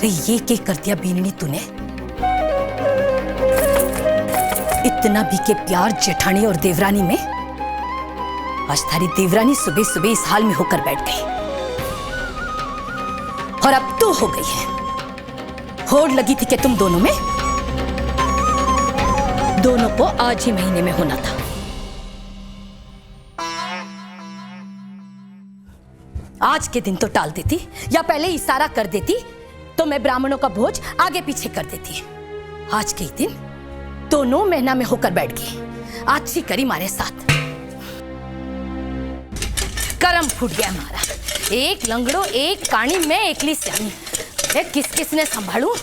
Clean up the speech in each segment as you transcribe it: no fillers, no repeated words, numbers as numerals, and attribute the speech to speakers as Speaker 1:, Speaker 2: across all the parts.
Speaker 1: अरे ये क्या कर दिया बीननी तूने? इतना भी के प्यार जेठानी और देवरानी में? आज थारी देवरानी सुबह सुबह इस हाल में होकर बैठ गई और अब तो हो गई है। होड़ लगी थी कि तुम दोनों में? दोनों को आज ही महीने में होना था। आज के दिन तो टाल देती या पहले इशारा कर देती तो मैं ब्राह्मणों का भोज आगे पीछे कर देती। आज के दिन दोनों महीना में होकर बैठ गई। आज सी करी मारे साथ। करम फूट गया हमारा। एक लंगड़ो एक कानी में एकली स्यानी। किस किसने संभालू?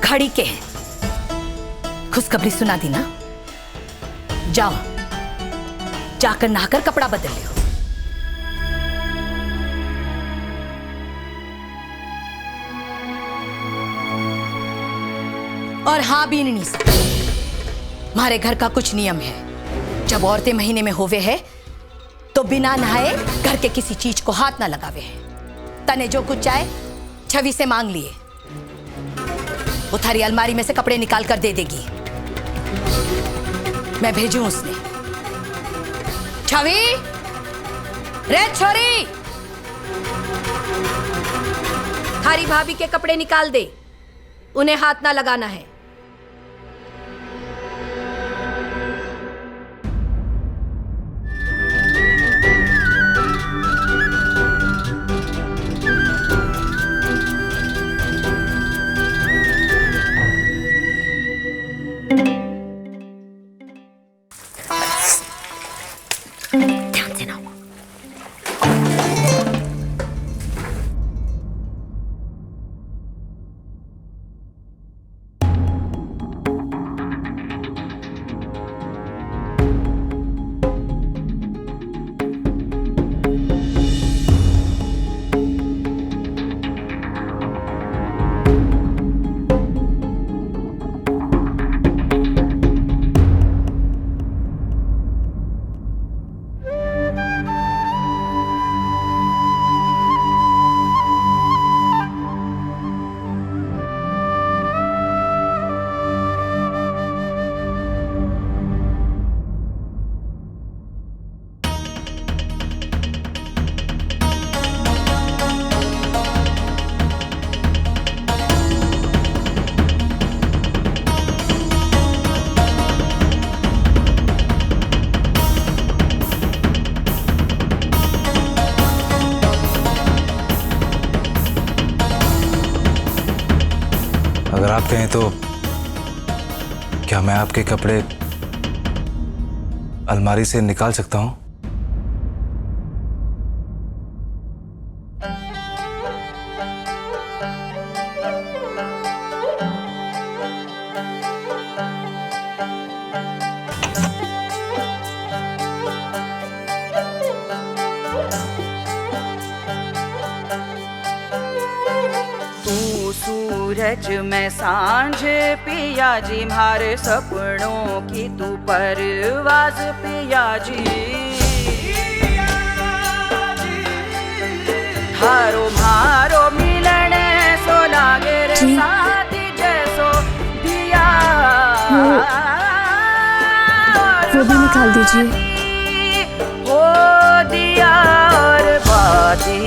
Speaker 1: खड़ी के खुशखबरी सुना दी ना? जाओ जाकर नहाकर कपड़ा बदल लो। और हाँ बीननी सा, हमारे घर का कुछ नियम है। जब औरतें महीने में होवे है तो बिना नहाए घर के किसी चीज को हाथ ना लगावे है। तने जो कुछ चाहे छवि से मांग लिए, वो थारी अलमारी में से कपड़े निकाल कर दे देगी। मैं भेजूं उसने। छवि, रे छोरी, थारी भाभी के कपड़े निकाल दे, उन्हें हाथ ना लगाना है।
Speaker 2: अगर आप कहें तो क्या मैं आपके कपड़े अलमारी से निकाल सकता हूं?
Speaker 3: सूरज में सांझ पिया जी, मारे सपनों की तू परवाज पिया जी। थारो मारो मिलन सो लागे रे साथी जैसो दिया।
Speaker 4: वो भी निकाल दीजिए।
Speaker 3: हो दिया और बाती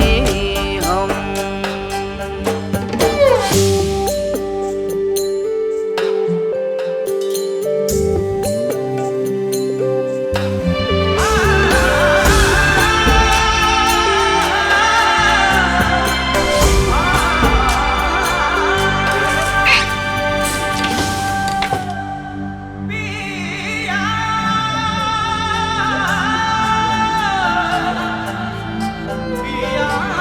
Speaker 3: हम। Yeah.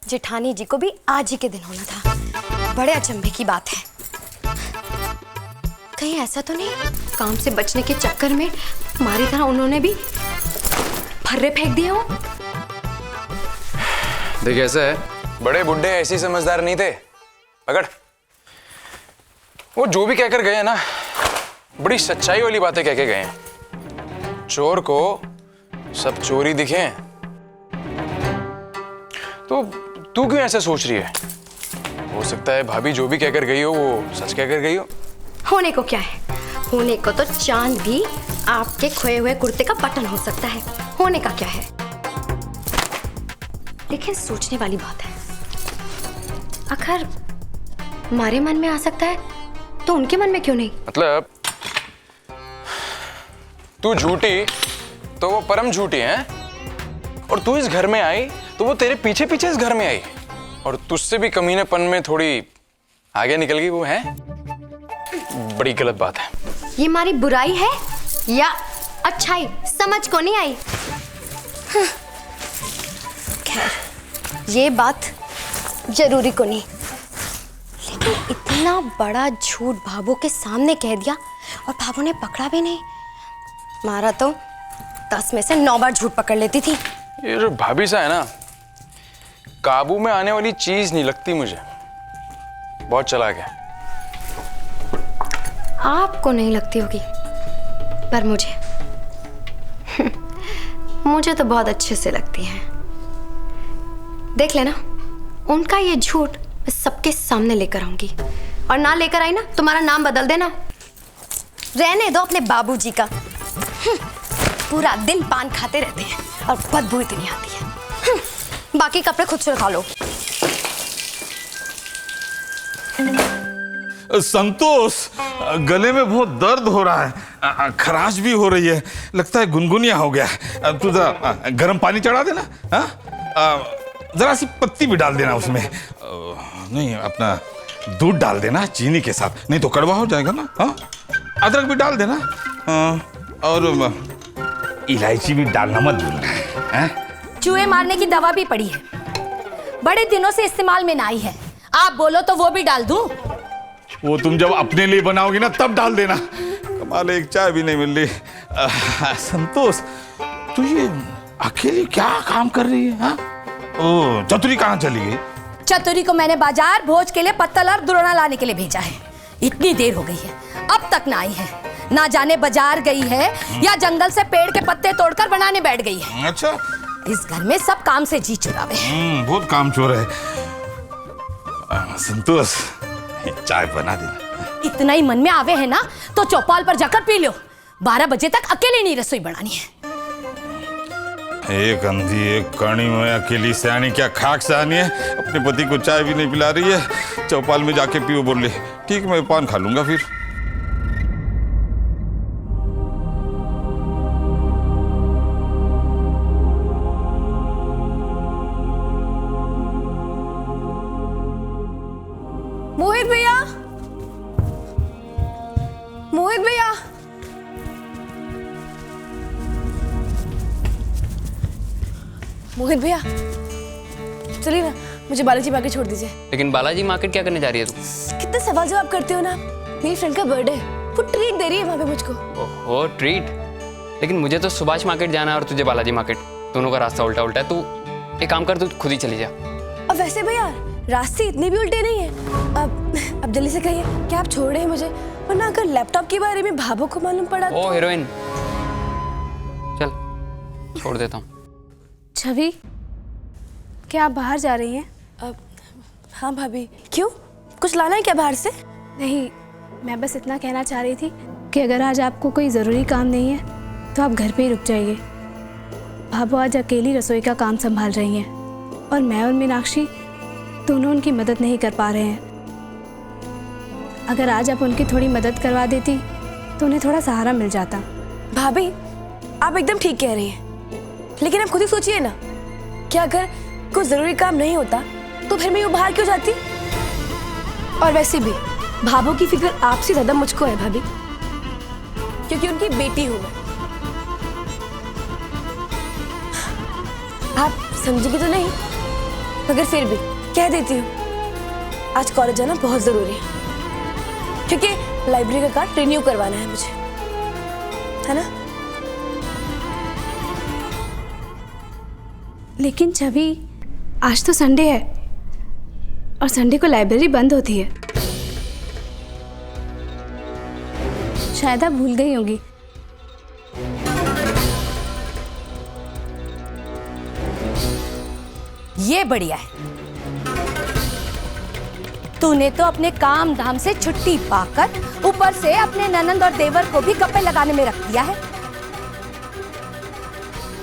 Speaker 5: जेठानी जी को भी आज ही के दिन होना था। बड़े अचंभे की बात है। कहीं ऐसा तो नहीं काम से बचने के चक्कर में हमारी तरह उन्होंने भी फर्रे फेंक दिए हो?
Speaker 2: देख ऐसा है, बड़े बुड्ढे ऐसे ही समझदार नहीं थे। पकड़। वो जो भी कहकर गए हैं ना, बड़ी सच्चाई वाली बातें कह के गए हैं। चोर को सब चोरी दिखे, तो तू क्यों ऐसा सोच रही है? हो सकता है भाभी जो भी कहकर गई हो वो सच कहकर गई हो।
Speaker 5: होने को क्या है? होने को तो चांद भी आपके खोए हुए कुर्ते का बटन हो सकता है। होने का क्या है? लेकिन सोचने वाली बात है, अगर हमारे मन में आ सकता है तो उनके मन में क्यों नहीं?
Speaker 2: मतलब तू झूठी तो वो परम झूठी है, और तू इस घर में आई तो वो तेरे पीछे पीछे इस घर में आई, और तुझसे भी कमीनेपन में थोड़ी आगे निकल गई। वो है बड़ी गलत बात है।
Speaker 5: ये हमारी बुराई है या अच्छाई, समझ को नहीं आई। खैर, ये बात जरूरी को नहीं, लेकिन इतना बड़ा झूठ भाभू के सामने कह दिया और भाभू ने पकड़ा भी नहीं। मारा तो 10 में से 9 बार झूठ पकड़ लेती थी।
Speaker 2: ये जो भाभी सा है ना, काबू में आने वाली चीज नहीं लगती मुझे। बहुत चालाक है।
Speaker 5: आपको नहीं लगती होगी, पर मुझे तो बहुत अच्छे से लगती है। देख लेना, उनका ये झूठ मैं सबके सामने लेकर आऊंगी, और ना लेकर आई ना तुम्हारा नाम बदल देना। रहने दो अपने बाबूजी का। पूरा दिन पान खाते रहते हैं और बदबू इतनी आती है। बाकी कपड़े खुद से उठा लो।
Speaker 6: संतोष, गले में बहुत दर्द हो रहा है, खराश भी हो रही है, लगता है गुनगुनिया हो गया। तू जरा गर्म पानी चढ़ा देना। जरा सी पत्ती भी डाल देना उसमें। नहीं, अपना दूध डाल देना चीनी के साथ, नहीं तो कड़वा हो जाएगा ना। अदरक भी डाल देना, और इलायची भी डालना मत भूलना।
Speaker 1: चूहे मारने की दवा भी पड़ी है, बड़े दिनों से इस्तेमाल में ना आई है। आप बोलो तो वो भी डाल दूं?
Speaker 6: वो तुम जब अपने लिए बनाओगी ना तब डाल देना। कमाल, एक चाय भी नहीं मिल रही। संतोष, तू ये अकेली क्या काम कर रही है? ओ, चतुरी कहाँ चली गई?
Speaker 1: चतुरी को मैंने बाजार भोज के लिए पत्तल और दुरोना लाने के लिए भेजा है। इतनी देर हो गई है, अब तक ना आई है। ना जाने बाजार गई है या जंगल से पेड़ के पत्ते तोड़कर बनाने बैठ गई है।
Speaker 6: अच्छा,
Speaker 1: इस घर में सब काम से जी चुरावे हैं।
Speaker 6: बहुत काम चोर है। संतोष, चाय बना देना।
Speaker 1: इतना ही मन में आवे है ना तो चौपाल पर जाकर पी लो। 12 बजे तक अकेले नहीं रसोई बनानी है।
Speaker 6: एक अंधी एक कणी में अकेली सयानी, क्या खाक सयानी है। अपने पति को चाय भी नहीं पिला रही है। चौपाल में जाके पियो बोल ले। ठीक, मैं पान खा लूंगा फिर।
Speaker 4: मोहित भैया, मोहित भैया, मोहित भैया, चलिए ना, मुझे बालाजी मार्केट छोड़ दीजिए।
Speaker 7: लेकिन बालाजी मार्केट क्या करने जा रही है तू?
Speaker 4: कितने सवाल जवाब करते हो ना। मेरी फ्रेंड का बर्थडे है, वो ट्रीट दे रही है वहाँ पे मुझको।
Speaker 7: ओहो, ट्रीट? लेकिन मुझे तो सुभाष मार्केट जाना है और तुझे बालाजी मार्केट। दोनों का रास्ता उल्टा उल्टा है। तू एक काम कर, तू खुद ही चली जा।
Speaker 4: अब वैसे भैया रास्ते इतने भी उल्टे नहीं है। अब जल्दी से कहिए कि आप छोड़ रहे हैं मुझे, वरना अगर लैपटॉप के बारे में भाभो को मालूम पड़ा
Speaker 7: ओ
Speaker 4: तो।
Speaker 7: हीरोइन, चल छोड़ देता हूँ।
Speaker 4: छवि, क्या आप बाहर जा रही हैं? हाँ भाभी। क्यों, कुछ लाना है क्या बाहर से?
Speaker 8: नहीं, मैं बस इतना कहना चाह रही थी कि अगर आज आपको कोई ज़रूरी काम नहीं है तो आप घर पे ही रुक जाइए। भाभो आज अकेली रसोई का काम संभाल रही हैं और मैं और मीनाक्षी दोनों उनकी मदद नहीं कर पा रहे हैं। अगर आज आप उनकी थोड़ी मदद करवा देती तो उन्हें थोड़ा सहारा मिल जाता।
Speaker 4: भाभी, आप एकदम ठीक कह रही हैं, लेकिन आप खुद ही सोचिए ना कि अगर कोई जरूरी काम नहीं होता तो फिर मैं यूँ बाहर क्यों जाती? और वैसे भी भाभो की फिक्र आपसे ज्यादा मुझको है भाभी, क्योंकि उनकी बेटी हूं मैं। आप समझेगी तो नहीं? मगर फिर भी कह देती हूँ, आज कॉलेज जाना बहुत ज़रूरी है, क्योंकि लाइब्रेरी का कार्ड रिन्यू करवाना है मुझे, है ना?
Speaker 8: लेकिन छवि, आज तो संडे है और संडे को लाइब्रेरी बंद होती है। शायद आप भूल गई होंगी।
Speaker 1: ये बढ़िया है, तूने तो अपने काम धाम से छुट्टी पाकर ऊपर से अपने ननंद और देवर को भी गप्पे लगाने में रख दिया है।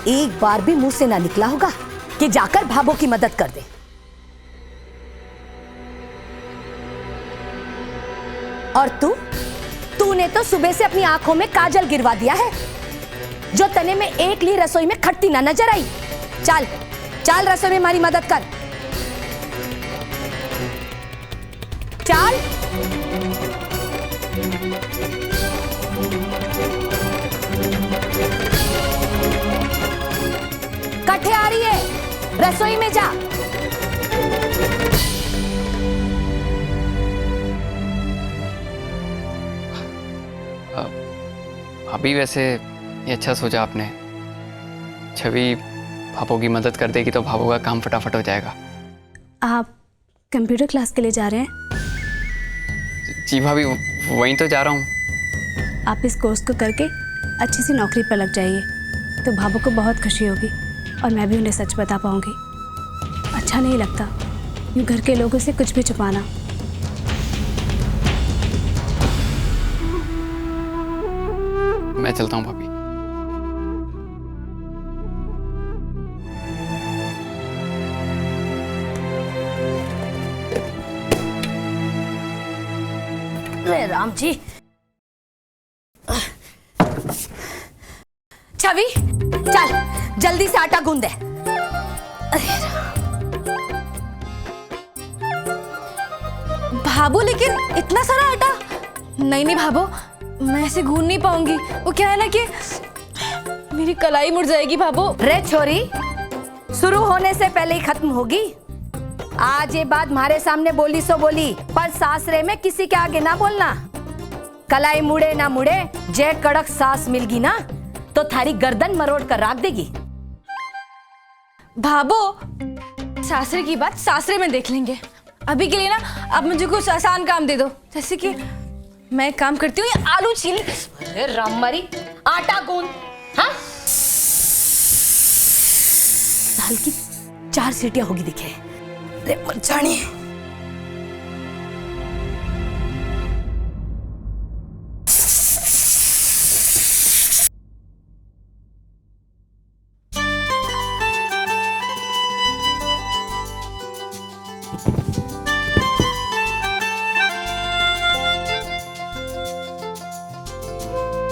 Speaker 1: एक बार भी मुंह से ना निकला होगा कि जाकर भाभो की मदद कर दे। और तूने तो सुबह से अपनी आंखों में काजल गिरवा दिया है, जो तने में एक ली रसोई में खट्टी ना नजर आई। चल चल रसोई में हमारी मदद कर, चल। कट्ठे आ रही है, रसोई में जा।
Speaker 7: अभी वैसे ये अच्छा सोचा आपने। छवि भाभो की मदद कर देगी तो भाभो का काम फटाफट हो जाएगा।
Speaker 8: आप कंप्यूटर क्लास के लिए जा रहे हैं?
Speaker 7: जी भाभी, वहीं तो जा रहा हूँ।
Speaker 8: आप इस कोर्स को करके अच्छी सी नौकरी पर लग जाइए तो भाभो को बहुत खुशी होगी और मैं भी उन्हें सच बता पाऊंगी। अच्छा नहीं लगता यूँ घर के लोगों से कुछ भी छुपाना।
Speaker 7: मैं चलता हूँ भाभी।
Speaker 1: अरे राम जी। छवि चल जल्दी से आटा गूंद दे।
Speaker 4: भाभो, लेकिन इतना सारा आटा? नहीं भाभो, मैं ऐसे गूंद नहीं पाऊंगी। वो क्या है ना कि मेरी कलाई मुड़ जाएगी भाभो।
Speaker 1: रे छोरी, शुरू होने से पहले ही खत्म होगी। आज ये बात हमारे सामने बोली सो बोली, पर सासरे में किसी के आगे ना बोलना। कलाई मुड़े ना मुड़े, जे कड़क सास मिलगी ना तो थारी गर्दन मरोड़ कर रख देगी।
Speaker 4: भाभो, सासरे की बात सासरे में देख लेंगे। अभी के लिए ना आप मुझे कुछ आसान काम दे दो, जैसे कि मैं काम करती हूँ ये आलू छील।
Speaker 1: अरे राममरी, आटा गूंद। हाँ, दाल की 4 सीटियां होगी दिखे। अरे मचानी।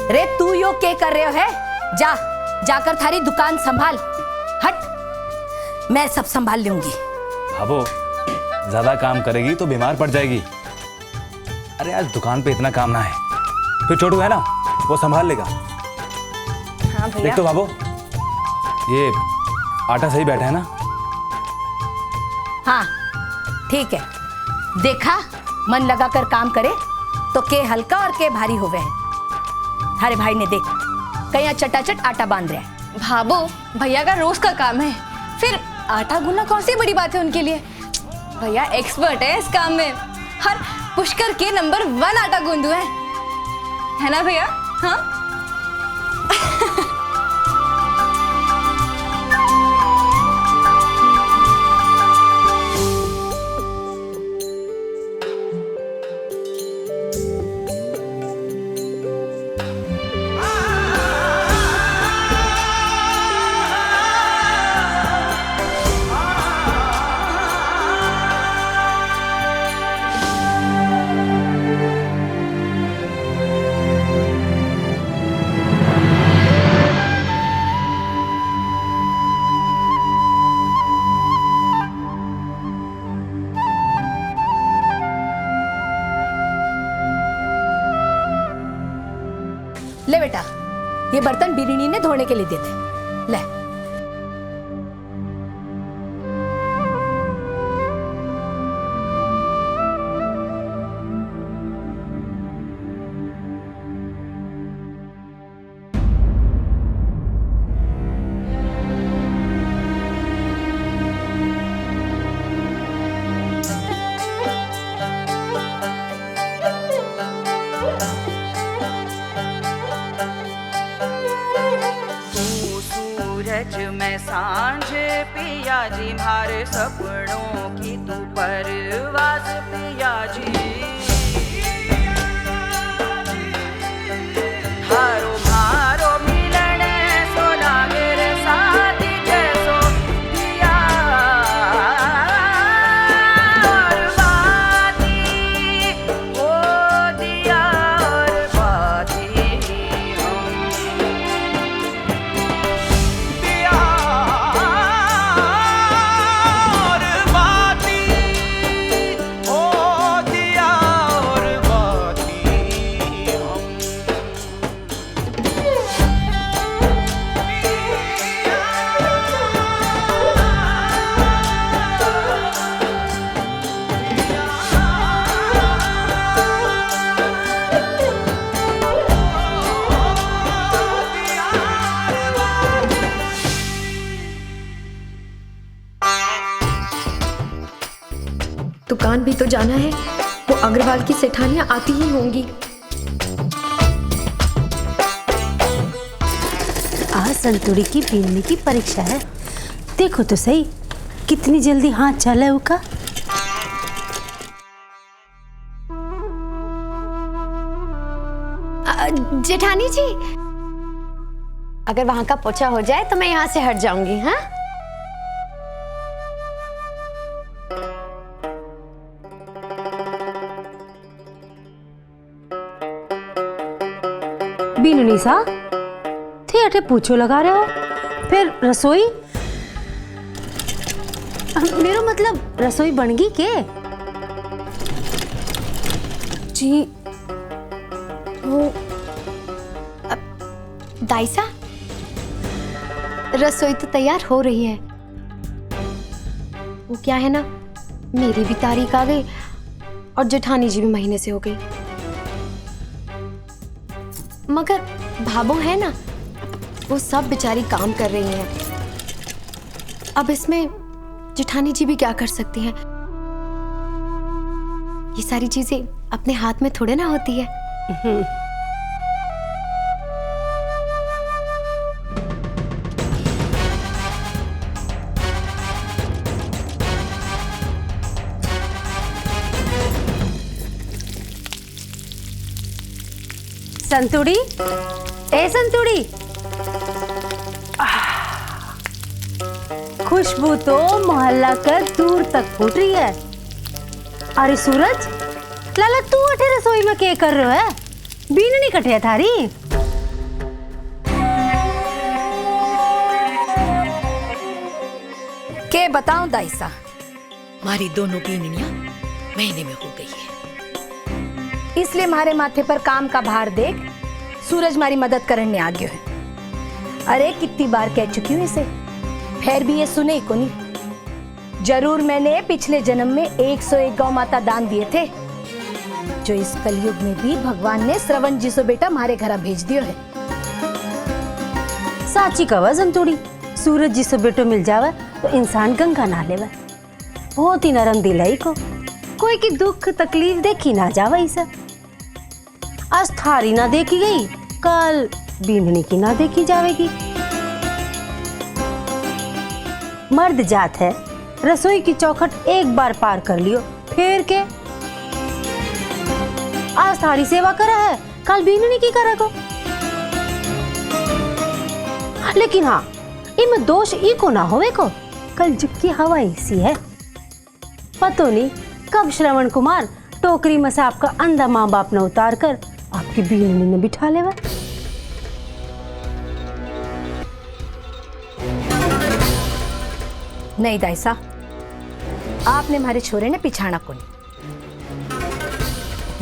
Speaker 1: रे तू यो क्या कर रहे हो है? जाकर थारी दुकान संभाल। हट, मैं सब संभाल लूंगी।
Speaker 9: भाभो, ज्यादा काम करेगी तो बीमार पड़ जाएगी। अरे आज दुकान पे इतना काम ना है, फिर छोटू है ना, वो संभाल लेगा।
Speaker 4: हाँ भैया।
Speaker 9: देख तो भाभो, ये आटा सही बैठा है ना?
Speaker 1: हाँ ठीक है, देखा मन लगा कर काम करे तो के हल्का और के भारी होवे है। थारे भाई ने देख कहीं चटाचट आटा बांध रहे हैं।
Speaker 4: भाभो, भैया का रोज का काम है, फिर आटा गूंदना कौन सी बड़ी बात है उनके लिए। भैया एक्सपर्ट है इस काम में, हर पुष्कर के नंबर 1 आटा गूंदू है ना भैया? हाँ
Speaker 1: ले बेटा, ये बर्तन बिरिनी ने धोने के लिए दिए थे, ले।
Speaker 3: सच में सांझ पिया जी मारे सपनों की तू परवाज पिया जी हारो मारो मिलन सो लागे रे साथी जैसो दिया और बाती ओ दिया और बाती दिया और बाती ओ दिया और बाती
Speaker 5: दुकान भी तो जाना है, वो अग्रवाल की सेठानियां आती ही होंगी।
Speaker 10: आज संतुड़ी की बीननी की परीक्षा है। देखो तो सही कितनी जल्दी हाथ चला है उसका।
Speaker 5: जेठानी जी, अगर वहां का पोछा हो जाए तो मैं यहाँ से हट जाऊंगी। हाँ,
Speaker 10: बीननी सा थे अटे पूछो लगा रहे हो, फिर रसोई मेरो मतलब रसोई बन गई के?
Speaker 4: जी वो
Speaker 5: दाइसा, रसोई तो तैयार हो रही है। वो क्या है ना, मेरी भी तारीख आ गई और जेठानी जी भी महीने से हो गई। मगर भाभो है ना, वो सब बेचारी काम कर रही हैं। अब इसमें जेठानी जी भी क्या कर सकती हैं? ये सारी चीजें अपने हाथ में थोड़े ना होती है।
Speaker 10: संतुड़ी, ए संतुड़ी, खुशबू तो मोहल्ला कर दूर तक फूट रही है। अरे सूरज, लाला तू अठे रसोई में क्या कर रहे हो है? बीननी कटिया थारी।
Speaker 1: के बताऊं दाइसा, हमारी दोनों बीननियां महीने में हो गई है, इसलिए हमारे माथे पर काम का भार देख सूरज हमारी मदद करने आ गयो है। अरे कितनी बार कह चुकी हूँ इसे, फिर भी ये सुने को नहीं। जरूर मैंने पिछले जन्म में 101 गौ माता दान दिए थे, जो इस कलयुग में भी भगवान ने श्रवण जी सो बेटा हमारे घर भेज दियो है।
Speaker 10: साची कवा संतुड़ी, सूरज जी से बेटो मिल जावे तो इंसान गंगा ना लेवे। बहुत ही नरम दिल है को, कोई की दुख तकलीफ देखी ना जावे इसे। आज थारी ना देखी गई, कल बीननी की ना देखी जावेगी। मर्द जात है, रसोई की चौखट एक बार पार कर लियो, फिर के आज थारी सेवा करा है, कल बीननी की करा को। लेकिन हाँ, इनमें दोष ई को ना होवे को, कल जुग की हवा ऐसी है। पतो नहीं कब श्रवण कुमार टोकरी में से आपका अंधा माँ बाप ने उतार कर आपकी बीननी ने बिठा लेवा।
Speaker 1: नहीं दाइसा, आपने हमारे छोरे ने पिछाड़ा को नहीं।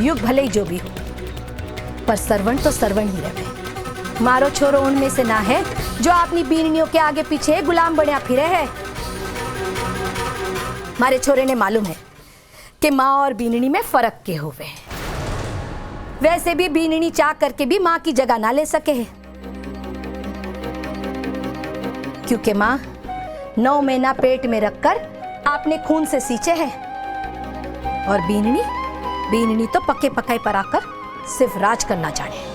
Speaker 1: युग भले ही जो भी हो, पर सरवण तो सरवण ही रहे। मारो छोरो उनमें से ना है जो अपनी बीननियों के आगे पीछे गुलाम बनिया फिरे है। हमारे छोरे ने मालूम है कि माँ और बीननी में फर्क के हुए। वैसे भी बीननी चाह करके भी माँ की जगह ना ले सके है, क्योंकि माँ 9 महीना पेट में रखकर आपने खून से सींचे है, और बीननी तो पक्के पकाए पर आकर सिर्फ राज करना जाने।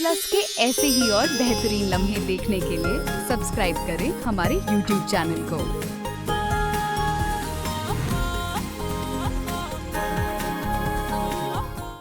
Speaker 11: प्लस के ऐसे ही और बेहतरीन लम्हे देखने के लिए सब्सक्राइब करें हमारे YouTube चैनल को।